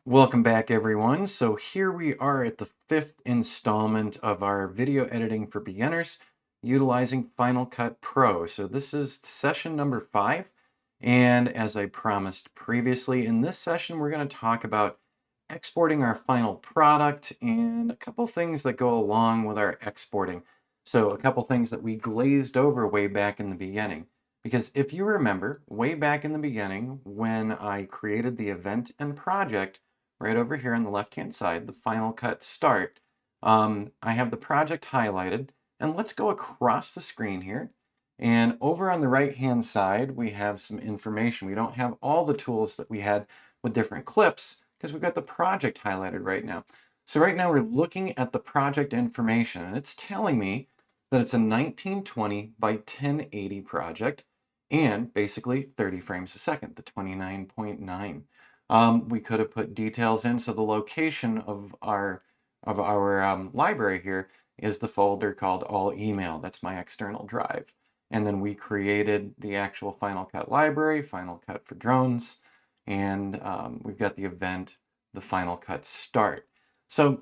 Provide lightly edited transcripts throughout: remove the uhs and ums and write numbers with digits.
Welcome back, everyone. So here we are at the fifth installment of our video editing for beginners utilizing Final Cut Pro. So this is session number 5. And as I promised previously, in this session, we're going to talk about exporting our final product and a couple things that go along with our exporting. So a couple things that we glazed over way back in the beginning. Because if you remember, way back in the beginning, when I created the event and project, right over here on the left-hand side, the Final Cut Start, I have the project highlighted. And let's go across the screen here. And over on the right-hand side, we have some information. We don't have all the tools that we had with different clips because we've got the project highlighted right now. So right now we're looking at the project information, and it's telling me that it's a 1920 by 1080 project and basically 30 frames a second, the 29.9. We could have put details in. So the location of our library here is the folder called All Email. That's my external drive. And then we created the actual Final Cut library, Final Cut for drones, and we've got the event, the Final Cut Start. So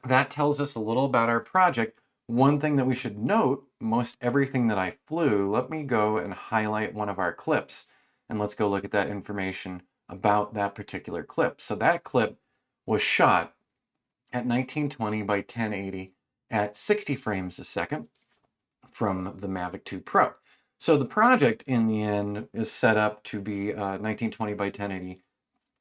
that tells us a little about our project. One thing that we should note, most everything that I flew, let me go and highlight one of our clips, and let's go look at that information about that particular clip. So that clip was shot at 1920 by 1080 at 60 frames a second from the Mavic 2 Pro. So the project in the end is set up to be 1920 by 1080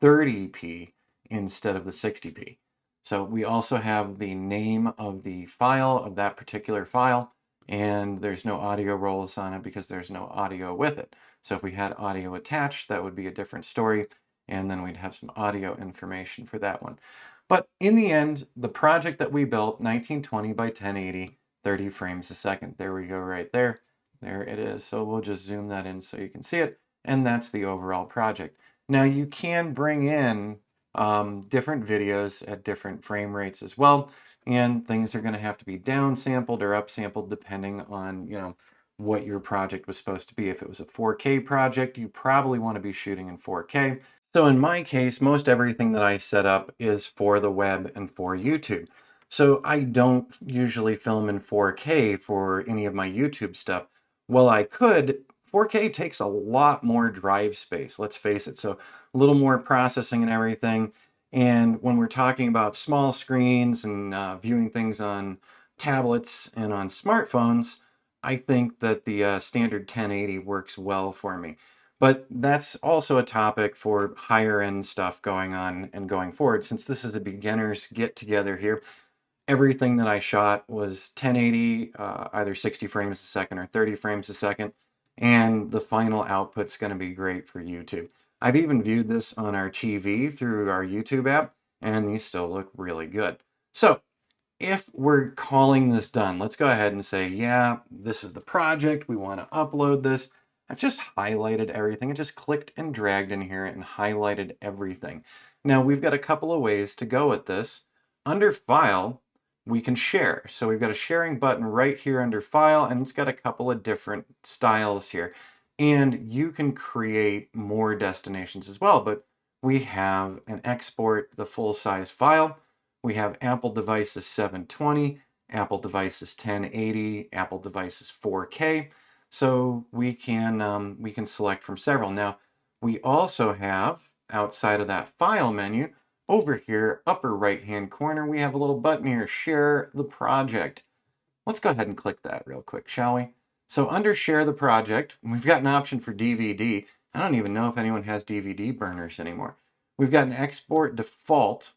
30p instead of the 60p. So we also have the name of the file, of that particular file, and there's no audio rolls on it because there's no audio with it. So if we had audio attached, that would be a different story, and then we'd have some audio information for that one. But in the end, the project that we built, 1920 by 1080, 30 frames a second. There we go right there. There it is. So we'll just zoom that in so you can see it, and that's the overall project. Now you can bring in different videos at different frame rates as well, and things are going to have to be downsampled or upsampled depending on, what your project was supposed to be. If it was a 4K project, you probably want to be shooting in 4K. So in my case, most everything that I set up is for the web and for YouTube. So I don't usually film in 4K for any of my YouTube stuff. Well, I could. 4K takes a lot more drive space, let's face it. So a little more processing and everything. And when we're talking about small screens and viewing things on tablets and on smartphones, I think that the standard 1080 works well for me. But that's also a topic for higher end stuff going on and going forward. Since this is a beginner's get together here, everything that I shot was 1080, either 60 frames a second or 30 frames a second. And the final output's going to be great for YouTube. I've even viewed this on our TV through our YouTube app, and these still look really good. So if we're calling this done, let's go ahead and say, yeah, this is the project. We want to upload this. I've just highlighted everything. I just clicked and dragged in here and highlighted everything. Now we've got a couple of ways to go with this. Under File, we can share. So we've got a sharing button right here under File, and it's got a couple of different styles here. And you can create more destinations as well, but we have an export the full-size file. We have Apple devices 720, Apple devices 1080, Apple devices 4K. So we can select from several. Now, we also have, outside of that file menu, over here, upper right-hand corner, we have a little button here, Share the Project. Let's go ahead and click that real quick, shall we? So under Share the Project, we've got an option for DVD. I don't even know if anyone has DVD burners anymore. We've got an Export Default.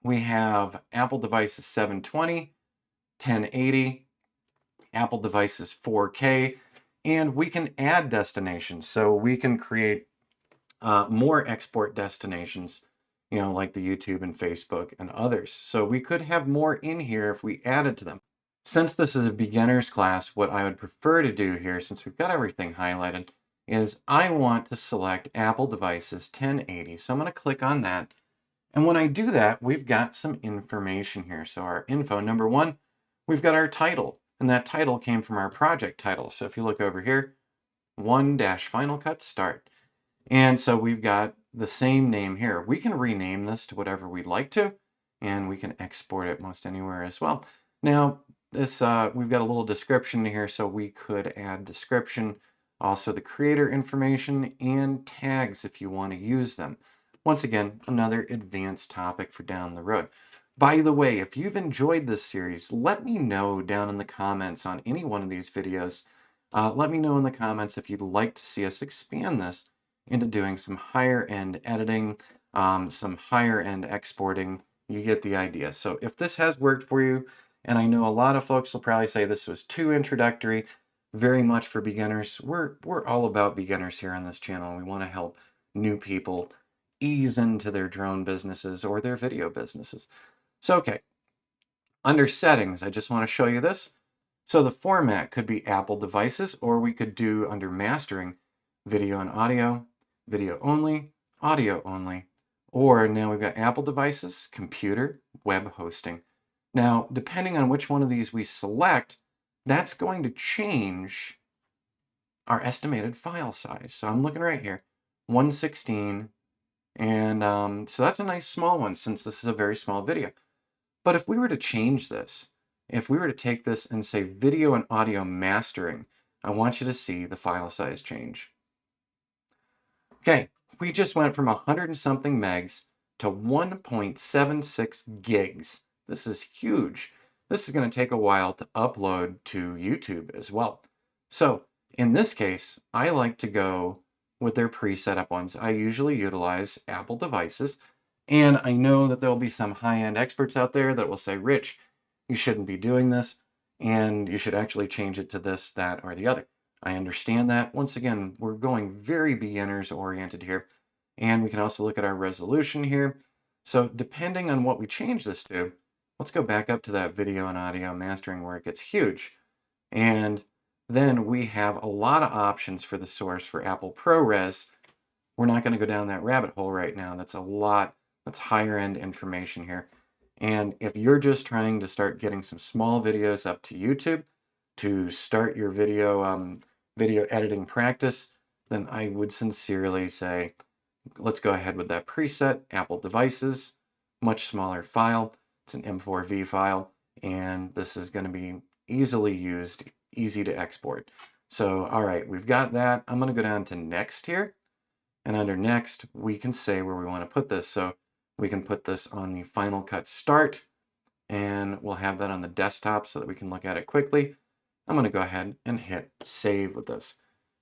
We have Apple devices 720, 1080, Apple devices 4K, and we can add destinations. So we can create more export destinations, like the YouTube and Facebook and others. So we could have more in here if we added to them. Since this is a beginner's class, what I would prefer to do here, since we've got everything highlighted, is I want to select Apple devices 1080. So I'm going to click on that. And when I do that, we've got some information here. So our info, number one, we've got our title, and that title came from our project title. So if you look over here, 1-Final Cut Start. And so we've got the same name here. We can rename this to whatever we'd like to, and we can export it most anywhere as well. Now, this we've got a little description here, so we could add description, also the creator information, and tags if you want to use them. Once again, another advanced topic for down the road. By the way, if you've enjoyed this series, let me know down in the comments on any one of these videos. Let me know in the comments if you'd like to see us expand this into doing some higher end editing, some higher end exporting. You get the idea. So if this has worked for you, and I know a lot of folks will probably say this was too introductory, very much for beginners. We're all about beginners here on this channel. We want to help new people ease into their drone businesses or their video businesses. So, okay, under settings, I just want to show you this. So the format could be Apple devices, or we could do under mastering, video and audio, video only, audio only, or now we've got Apple devices, computer, web hosting. Now, depending on which one of these we select, that's going to change our estimated file size. So I'm looking right here, 116, and so that's a nice small one since this is a very small video. But if we were to change this, if we were to take this and say video and audio mastering, I want you to see the file size change. Okay, we just went from 100 and something megs to 1.76 gigs. This is huge. This is going to take a while to upload to YouTube as well. So in this case, I like to go with their pre-set up ones. I usually utilize Apple devices. And I know that there'll be some high-end experts out there that will say, Rich, you shouldn't be doing this, and you should actually change it to this, that, or the other. I understand that. Once again, we're going very beginners oriented here. And we can also look at our resolution here. So depending on what we change this to, let's go back up to that video and audio mastering where it gets huge. And then we have a lot of options for the source for Apple ProRes. We're not going to go down that rabbit hole right now. That's a lot. That's higher end information here. And if you're just trying to start getting some small videos up to YouTube to start your video editing practice, then I would sincerely say, let's go ahead with that preset, Apple devices, much smaller file. It's an M4V file, and this is going to be easily used, easy to export. So, all right, we've got that. I'm going to go down to next here. And under next, we can say where we want to put this. So we can put this on the Final Cut Start, and we'll have that on the desktop so that we can look at it quickly. I'm going to go ahead and hit save with this.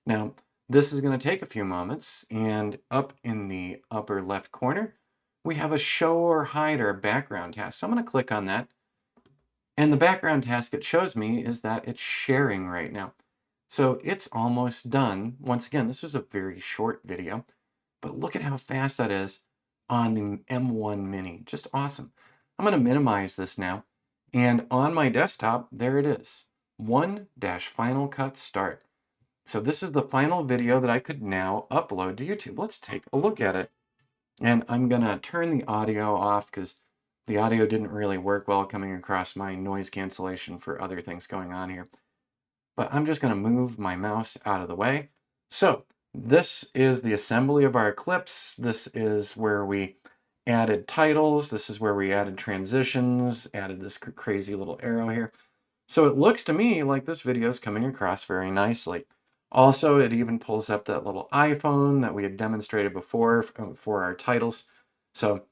Now, this is going to take a few moments, and up in the upper left corner, we have a show or hide our background task. So I'm going to click on that. And the background task it shows me is that it's sharing right now. So it's almost done. Once again, this was a very short video, but look at how fast that is on the M1 Mini. Just awesome. I'm going to minimize this now. And on my desktop, there it is. 1-Final Cut Start. So this is the final video that I could now upload to YouTube. Let's take a look at it. And I'm going to turn the audio off because the audio didn't really work well coming across my noise cancellation for other things going on here. But I'm just going to move my mouse out of the way. So this is the assembly of our clips. This is where we added titles. This is where we added transitions, added this crazy little arrow here. So it looks to me like this video is coming across very nicely. Also, it even pulls up that little iPhone that we had demonstrated before for our titles. So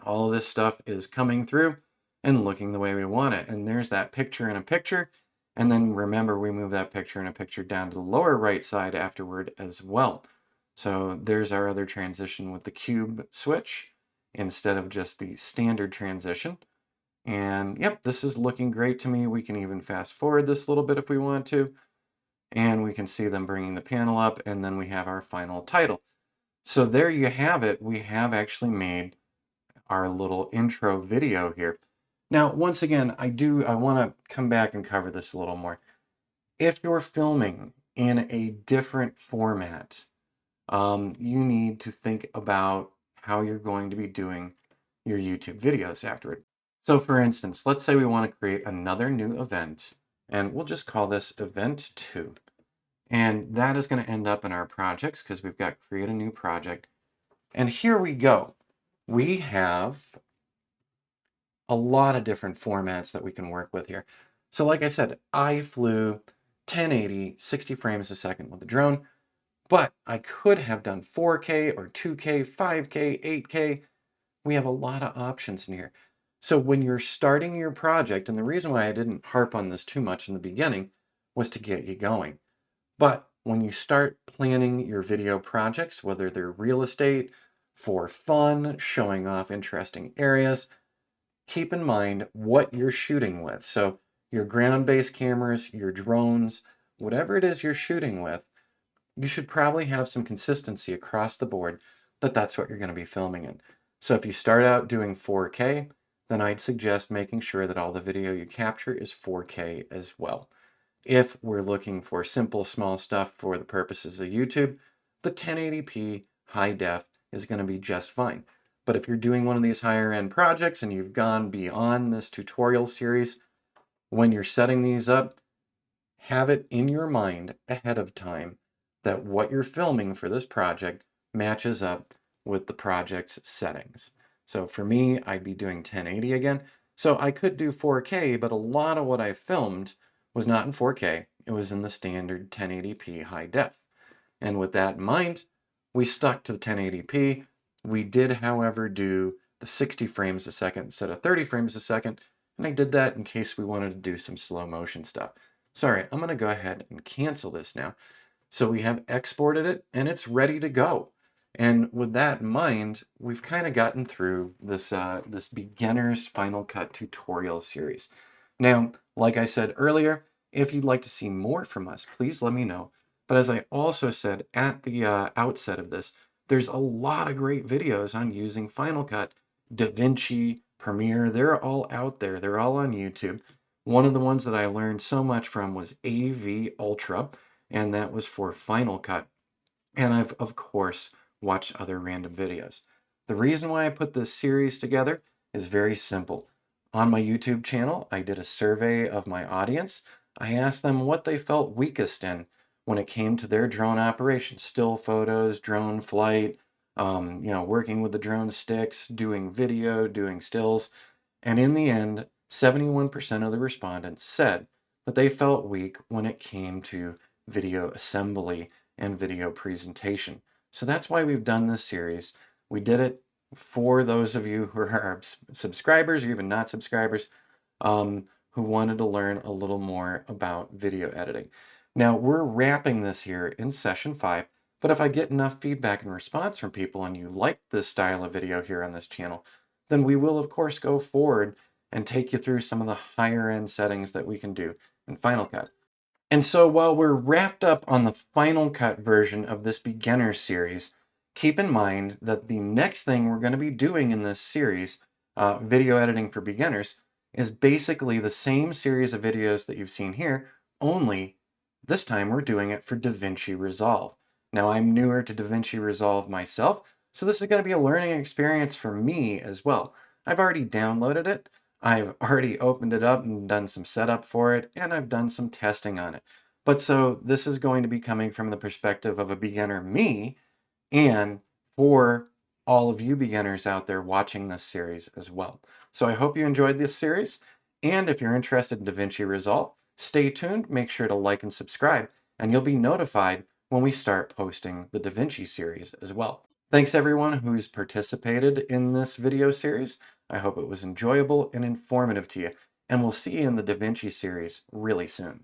all of this stuff is coming through and looking the way we want it. And there's that picture in a picture. And then remember, we move that picture in a picture down to the lower right side afterward as well. So there's our other transition with the cube switch instead of just the standard transition. And yep, this is looking great to me. We can even fast forward this a little bit if we want to. And we can see them bringing the panel up, and then we have our final title. So there you have it. We have actually made our little intro video here. Now, once again, I want to come back and cover this a little more. If you're filming in a different format, you need to think about how you're going to be doing your YouTube videos afterward. So for instance, let's say we want to create another new event, and we'll just call this event 2. And that is going to end up in our projects because we've got create a new project. And here we go. We have a lot of different formats that we can work with here. So like I said, I flew 1080, 60 frames a second with the drone, but I could have done 4K or 2K, 5K, 8K. We have a lot of options in here. So when you're starting your project, and the reason why I didn't harp on this too much in the beginning was to get you going. But when you start planning your video projects, whether they're real estate, for fun, showing off interesting areas, keep in mind what you're shooting with. So your ground-based cameras, your drones, whatever it is you're shooting with, you should probably have some consistency across the board that that's what you're going to be filming in. So if you start out doing 4K, then I'd suggest making sure that all the video you capture is 4K as well. If we're looking for simple, small stuff for the purposes of YouTube, the 1080p high def is going to be just fine. But if you're doing one of these higher end projects and you've gone beyond this tutorial series, when you're setting these up, have it in your mind ahead of time that what you're filming for this project matches up with the project's settings. So for me, I'd be doing 1080 again. So I could do 4K, but a lot of what I filmed was not in 4K. It was in the standard 1080p high def. And with that in mind, we stuck to the 1080p. We did, however, do the 60 frames a second instead of 30 frames a second. And I did that in case we wanted to do some slow motion stuff. Sorry, I'm going to go ahead and cancel this now. So we have exported it and it's ready to go. And with that in mind, we've kind of gotten through this, this beginner's Final Cut tutorial series. Now, like I said earlier, if you'd like to see more from us, please let me know. But as I also said at the outset of this, there's a lot of great videos on using Final Cut, Davinci, Premiere. They're all out there. They're all on YouTube. One of the ones that I learned so much from was AV Ultra, and that was for Final Cut. And I've, of course, watched other random videos. The reason why I put this series together is very simple. On my YouTube channel, I did a survey of my audience. I asked them what they felt weakest in when it came to their drone operations, still photos, drone flight, working with the drone sticks, doing video, doing stills. And in the end, 71% of the respondents said that they felt weak when it came to video assembly and video presentation. So that's why we've done this series. We did it for those of you who are our subscribers or even not subscribers who wanted to learn a little more about video editing. Now we're wrapping this here in session 5, but if I get enough feedback and response from people and you like this style of video here on this channel, then we will of course go forward and take you through some of the higher end settings that we can do in Final Cut. And so while we're wrapped up on the Final Cut version of this beginner series, keep in mind that the next thing we're going to be doing in this series, video editing for beginners, is basically the same series of videos that you've seen here, only this time we're doing it for Davinci Resolve. Now I'm newer to Davinci Resolve myself, so this is going to be a learning experience for me as well. I've already downloaded it. I've already opened it up and done some setup for it, and I've done some testing on it. But so this is going to be coming from the perspective of a beginner me, and for all of you beginners out there watching this series as well. So I hope you enjoyed this series, and if you're interested in Davinci Resolve, stay tuned, make sure to like and subscribe, and you'll be notified when we start posting the Davinci series as well. Thanks everyone who's participated in this video series. I hope it was enjoyable and informative to you, and we'll see you in the Davinci series really soon.